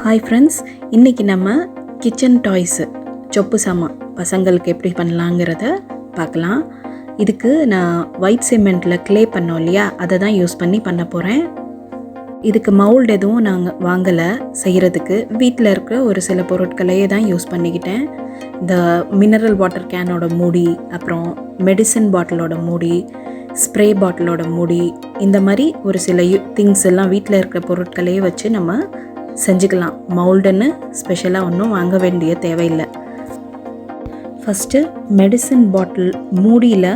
Hi friends, இன்றைக்கி நம்ம kitchen toys சொப்பு சாமான் பசங்களுக்கு எப்படி பண்ணலாங்கிறத பார்க்கலாம். இதுக்கு நான் ஒயிட் சிமெண்ட்டில் க்ளே பண்ணோம் இல்லையா, அதை தான் யூஸ் பண்ண போகிறேன். இதுக்கு மவுல்டு எதுவும் நாங்கள் வாங்கலை செய்கிறதுக்கு. வீட்டில் இருக்கிற ஒரு சில பொருட்களையே தான் யூஸ் பண்ணிக்கிட்டேன். இந்த மினரல் வாட்டர் கேனோட மூடி, அப்புறம் மெடிசன் பாட்டிலோட மூடி, ஸ்ப்ரே பாட்டிலோட மூடி, இந்த மாதிரி ஒரு சில திங்ஸ் எல்லாம் வீட்டில் இருக்கிற பொருட்களையே வச்சு நம்ம செஞ்சுக்கலாம். மவுல்டுன்னு ஸ்பெஷலாக ஒன்றும் வாங்க வேண்டிய தேவையில்லை. ஃபஸ்ட்டு மெடிசன் பாட்டில் மூடியில்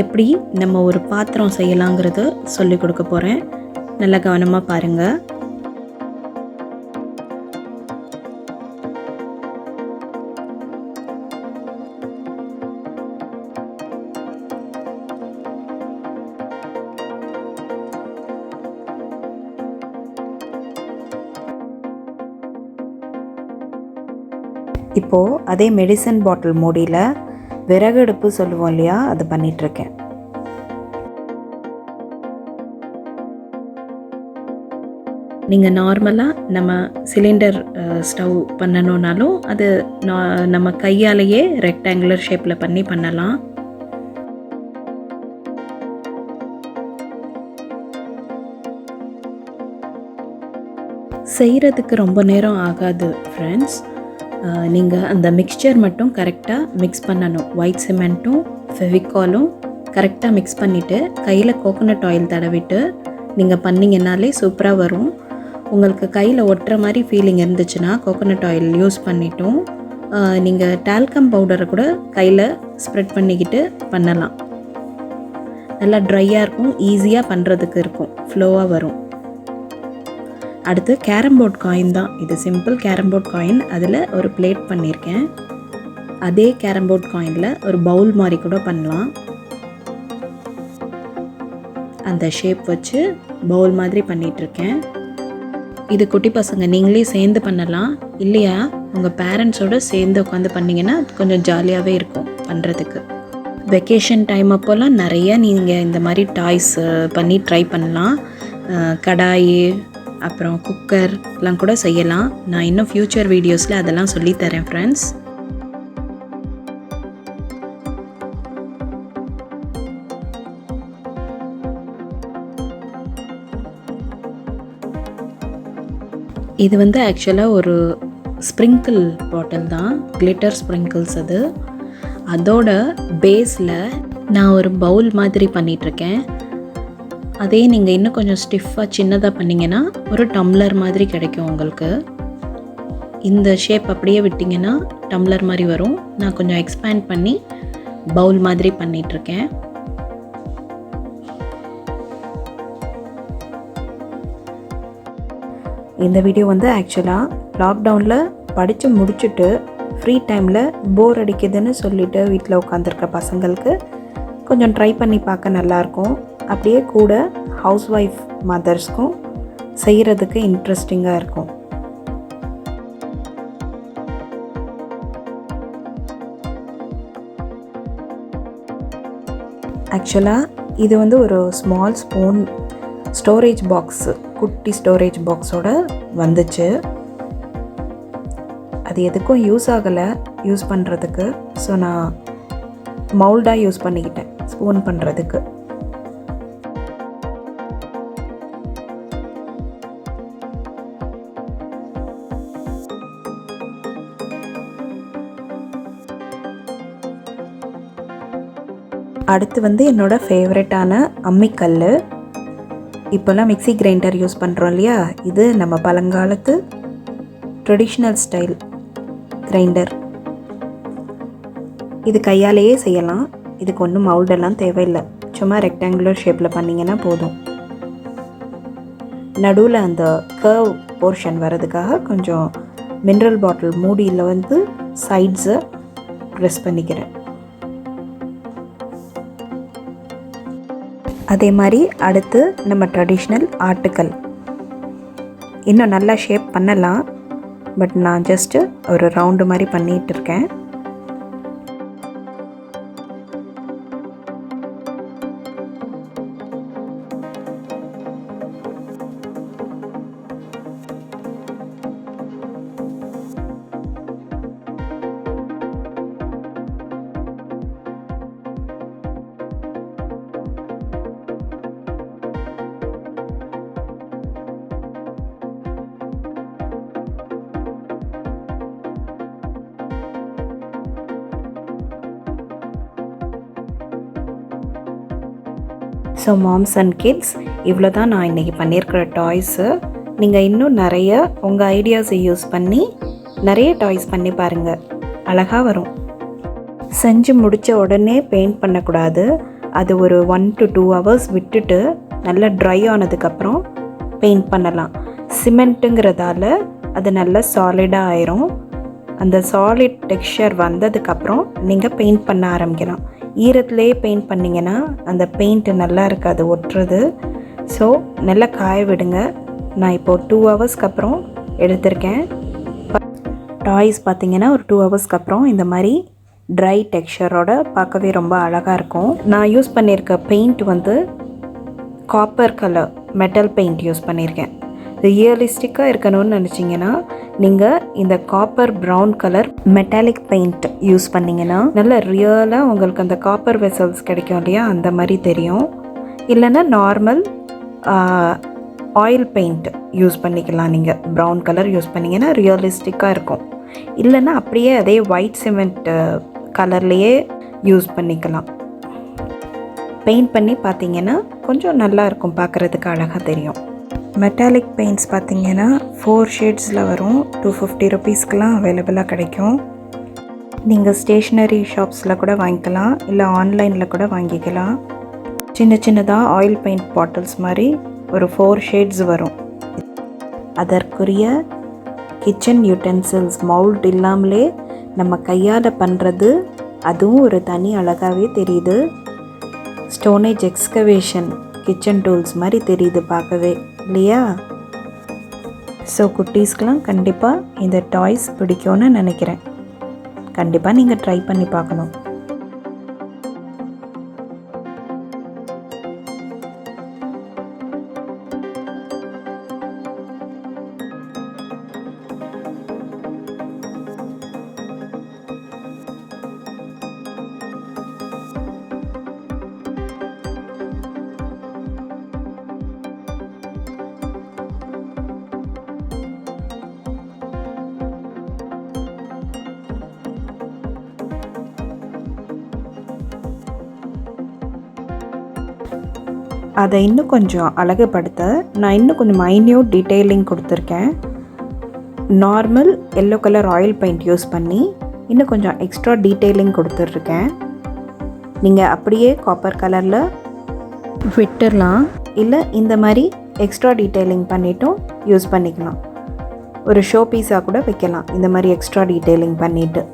எப்படி நம்ம ஒரு பாத்திரம் செய்யலாங்கிறத சொல்லிக் கொடுக்க போகிறேன். நல்லா கவனமாக பாருங்கள். இப்போது அதே மெடிசன் பாட்டில் மூடியில் விறகடுப்பு சொல்லுவோம் இல்லையா, அது பண்ணிகிட்ருக்கேன். நீங்கள் நார்மலாக நம்ம சிலிண்டர் ஸ்டவ் பண்ணணுன்னாலும் அது நம்ம கையாலேயே ரெக்டாங்குலர் ஷேப்பில் பண்ணலாம். செய்கிறதுக்கு ரொம்ப நேரம் ஆகாது ஃப்ரெண்ட்ஸ். நீங்கள் அந்த மிக்சர் மட்டும் கரெக்டாக மிக்ஸ் பண்ணணும். ஒயிட் சிமெண்ட்டும் ஃபெவிகாலும் கரெக்டாக மிக்ஸ் பண்ணிவிட்டு கையில் கோகோனட் ஆயில் தடவிட்டு நீங்கள் பண்ணிங்கன்னாலே சூப்பராக வரும். உங்களுக்கு கையில் ஒட்டுற மாதிரி ஃபீலிங் இருந்துச்சுன்னா கோகோனட் ஆயில் யூஸ் பண்ணிட்டும் நீங்கள் டால்கம் பவுடரை கூட கையில் ஸ்ப்ரெட் பண்ணிக்கிட்டு பண்ணலாம். நல்லா ட்ரையாக இருக்கும், ஈஸியாக பண்ணுறதுக்கு இருக்கும், ஃப்ளோவாக வரும். அடுத்து கேரம் போர்ட் காயின் தான். இது சிம்பிள் கேரம் போர்ட் காயின். அதில் ஒரு பிளேட் பண்ணியிருக்கேன். அதே கேரம் போர்ட் காயினில் ஒரு பவுல் மாதிரி கூட பண்ணலாம். அந்த ஷேப் வச்சு பவுல் மாதிரி பண்ணிகிட்ருக்கேன். இது குட்டி பசங்க நீங்களே சேர்ந்து பண்ணலாம். இல்லையா உங்கள் பேரண்ட்ஸோடு சேர்ந்து உட்காந்து பண்ணிங்கன்னா கொஞ்சம் ஜாலியாகவே இருக்கும் பண்ணுறதுக்கு. வெக்கேஷன் டைம் அப்போல்லாம் நிறைய நீங்கள் இந்த மாதிரி டாய்ஸ் பண்ணி ட்ரை பண்ணலாம். கடாயி, அப்புறம் குக்கர்லாம் கூட செய்யலாம். நான் இன்னும் ஃப்யூச்சர் வீடியோஸில் அதெல்லாம் சொல்லித்தரேன் ஃப்ரெண்ட்ஸ். இது ஆக்சுவலாக ஒரு ஸ்ப்ரிங்கிள் பாட்டில் தான், கிளிட்டர் ஸ்ப்ரிங்கிள்ஸ். அதோட பேஸில் நான் ஒரு பவுல் மாதிரி பண்ணிகிட்ருக்கேன். அதே நீங்கள் இன்னும் கொஞ்சம் ஸ்டிஃபாக சின்னதாக பண்ணிங்கன்னா ஒரு டம்ளர் மாதிரி கிடைக்கும் உங்களுக்கு. இந்த ஷேப் அப்படியே விட்டிங்கன்னா டம்ளர் மாதிரி வரும். நான் கொஞ்சம் எக்ஸ்பேண்ட் பண்ணி பவுல் மாதிரி பண்ணிகிட்ருக்கேன். இந்த வீடியோ ஆக்சுவலாக லாக்டவுனில் படித்து முடிச்சுட்டு ஃப்ரீ டைமில் போர் அடிக்குதுன்னு சொல்லிவிட்டு வீட்டில் உட்காந்துருக்க பசங்களுக்கு கொஞ்சம் ட்ரை பண்ணி பார்க்க நல்லாயிருக்கும். அப்படியே கூட ஹவுஸ் ஒய்ஃப் மதர்ஸ்க்கும் செய்கிறதுக்கு இன்ட்ரெஸ்டிங்காக இருக்கும். ஆக்சுவலாக இது ஒரு ஸ்மால் ஸ்பூன் ஸ்டோரேஜ் பாக்ஸு, குட்டி ஸ்டோரேஜ் பாக்ஸோடு வந்துச்சு. அது எதுக்கும் யூஸ் ஆகலை யூஸ் பண்ணுறதுக்கு. ஸோ நான் மவுல்டாக யூஸ் பண்ணிக்கிட்டேன் ஸ்பூன் பண்ணுறதுக்கு. அடுத்து என்னோடய ஃபேவரட்டான அம்மிக்கல். இப்போல்லாம் மிக்ஸி கிரைண்டர் யூஸ் பண்ணுறோம் இல்லையா, இது நம்ம பழங்காலத்து ட்ரெடிஷ்னல் ஸ்டைல் கிரைண்டர். இது கையாலேயே செய்யலாம். இதுக்கு ஒன்றும் மவுல்டெல்லாம் தேவையில்லை. சும்மா ரெக்டாங்குலர் ஷேப்பில் பண்ணிங்கன்னா போதும். நடுவில் அந்த கர்வ் போர்ஷன் வர்றதுக்காக கொஞ்சம் மினரல் பாட்டில் மூடியில் சைட்ஸை ப்ரெஸ் பண்ணிக்கிறேன். அதே மாதிரி அடுத்து நம்ம ட்ரெடிஷ்னல் ஆட்டுக்கல். இன்னும் நல்லா ஷேப் பண்ணலாம், பட் நான் ஜஸ்ட்டு ஒரு ரவுண்டு மாதிரி பண்ணிகிட்டு இருக்கேன். ஸோ மாம்ஸ் அண்ட் கிட்ஸ் இவ்வளோ தான் நான் இன்றைக்கி பண்ணியிருக்கிற டாய்ஸு. நீங்கள் இன்னும் நிறைய உங்கள் ஐடியாஸை யூஸ் பண்ணி நிறைய டாய்ஸ் பண்ணி பாருங்கள், அழகாக வரும். செஞ்சு முடித்த உடனே பெயிண்ட் பண்ணக்கூடாது. அது ஒரு 1 to 2 hours விட்டுட்டு நல்லா ட்ரை ஆனதுக்கப்புறம் பெயிண்ட் பண்ணலாம். சிமெண்ட்டுங்கிறதால அது நல்லா சாலிடாக ஆயிரும். அந்த சாலிட் டெக்ஸ்சர் வந்ததுக்கப்புறம் நீங்கள் பெயிண்ட் பண்ண ஆரம்பிக்கலாம். ஈரத்துலேயே பெயிண்ட் பண்ணிங்கன்னா அந்த பெயிண்ட்டு நல்லா இருக்காது, ஒட்டுறது. ஸோ நல்லா காய விடுங்க. நான் இப்போது 2 ஹவர்ஸ்க்கு அப்புறம் எடுத்திருக்கேன். டாய்ஸ் பார்த்திங்கன்னா ஒரு 2 ஹவர்ஸ்க்கு அப்புறம் இந்த மாதிரி ட்ரை டெக்ஸ்சரோட பார்க்கவே ரொம்ப அழகாக இருக்கும். நான் யூஸ் பண்ணியிருக்க பெயிண்ட் வந்து copper colour metal paint use பண்ணியிருக்கேன். ரியலிஸ்டிக்காக இருக்கணும்னு நினச்சிங்கன்னா நீங்கள் இந்த copper brown colour metallic paint use பண்ணிங்கன்னா நல்ல ரியலாக உங்களுக்கு அந்த காப்பர் வெசல்ஸ் கிடைக்கும் இல்லையா, அந்த மாதிரி தெரியும். இல்லைன்னா நார்மல் ஆயில் பெயிண்ட் யூஸ் பண்ணிக்கலாம். நீங்கள் ப்ரௌன் கலர் யூஸ் பண்ணிங்கன்னா ரியலிஸ்டிக்காக இருக்கும். இல்லைன்னா அப்படியே அதே ஒயிட் சிமெண்ட் கலர்லேயே யூஸ் பண்ணிக்கலாம். பெயிண்ட் பண்ணி பார்த்தீங்கன்னா கொஞ்சம் நல்லா இருக்கும், பார்க்குறதுக்கு அழகாக தெரியும். மெட்டாலிக் பெயிண்ட்ஸ் பார்த்திங்கன்னா 4 ஷேட்ஸில் வரும். 250 ருபீஸ்க்கெலாம் அவைலபிளாக கிடைக்கும். நீங்கள் ஸ்டேஷ்னரி ஷாப்ஸில் கூட வாங்கிக்கலாம், இல்லை ஆன்லைனில் கூட வாங்கிக்கலாம். சின்ன சின்னதாக ஆயில் பெயிண்ட் பாட்டில்ஸ் மாதிரி ஒரு 4 ஷேட்ஸ் வரும். அதற்குரிய கிச்சன் யூட்டென்சில்ஸ் மவுல்ட் இல்லாமலே நம்ம கையால் பண்ணுறது, அதுவும் ஒரு தனி அழகாகவே தெரியுது. ஸ்டோனேஜ் எக்ஸ்கவேஷன் கிச்சன் டூல்ஸ் மாதிரி தெரியுது பார்க்கவே, இல்லையா? ஸோ குட்டீஸ்க்கெலாம் கண்டிப்பாக இந்த டாய்ஸ் பிடிக்கும்னு நினைக்கிறேன். கண்டிப்பாக நீங்கள் ட்ரை பண்ணி பார்க்கணும். அதை இன்னும் கொஞ்சம் அழகுபடுத்த நான் இன்னும் கொஞ்சம் மைன்யூட் டீட்டெயிலிங் கொடுத்துருக்கேன். Normal yellow colour oil paint use பண்ணி இன்னும் கொஞ்சம் எக்ஸ்ட்ரா டீட்டெயிலிங் கொடுத்துட்ருக்கேன். நீங்கள் அப்படியே காப்பர் கலரில் விட்டுடலாம், இல்லை இந்த மாதிரி எக்ஸ்ட்ரா டீட்டெயிலிங் பண்ணிவிட்டும் யூஸ் பண்ணிக்கலாம். ஒரு ஷோ பீஸாக கூட வைக்கலாம் இந்த மாதிரி எக்ஸ்ட்ரா டீட்டெயிலிங் பண்ணிவிட்டு.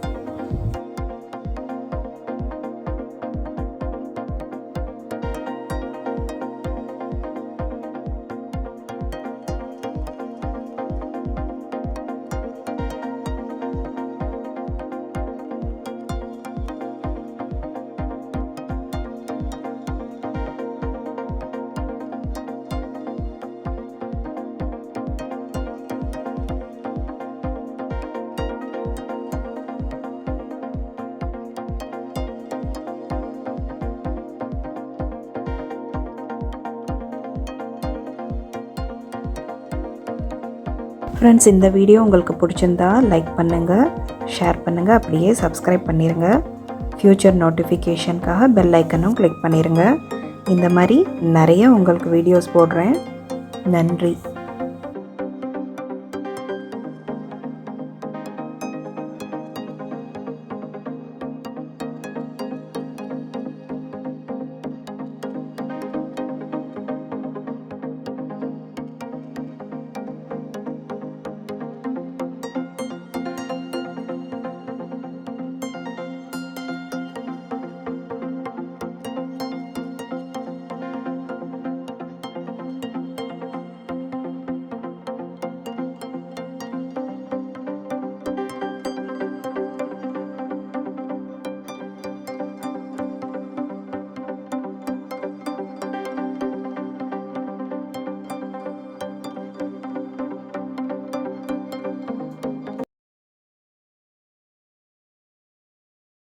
ஃப்ரெண்ட்ஸ், இந்த வீடியோ உங்களுக்கு பிடிச்சிருந்தா லைக் பண்ணுங்கள், ஷேர் பண்ணுங்கள், அப்படியே சப்ஸ்கிரைப் பண்ணிடுங்க. ஃப்யூச்சர் நோட்டிஃபிகேஷனுக்காக பெல் ஐக்கனும் கிளிக் பண்ணிடுங்க. இந்த மாதிரி நிறைய உங்களுக்கு வீடியோஸ் போடுறேன். நன்றி.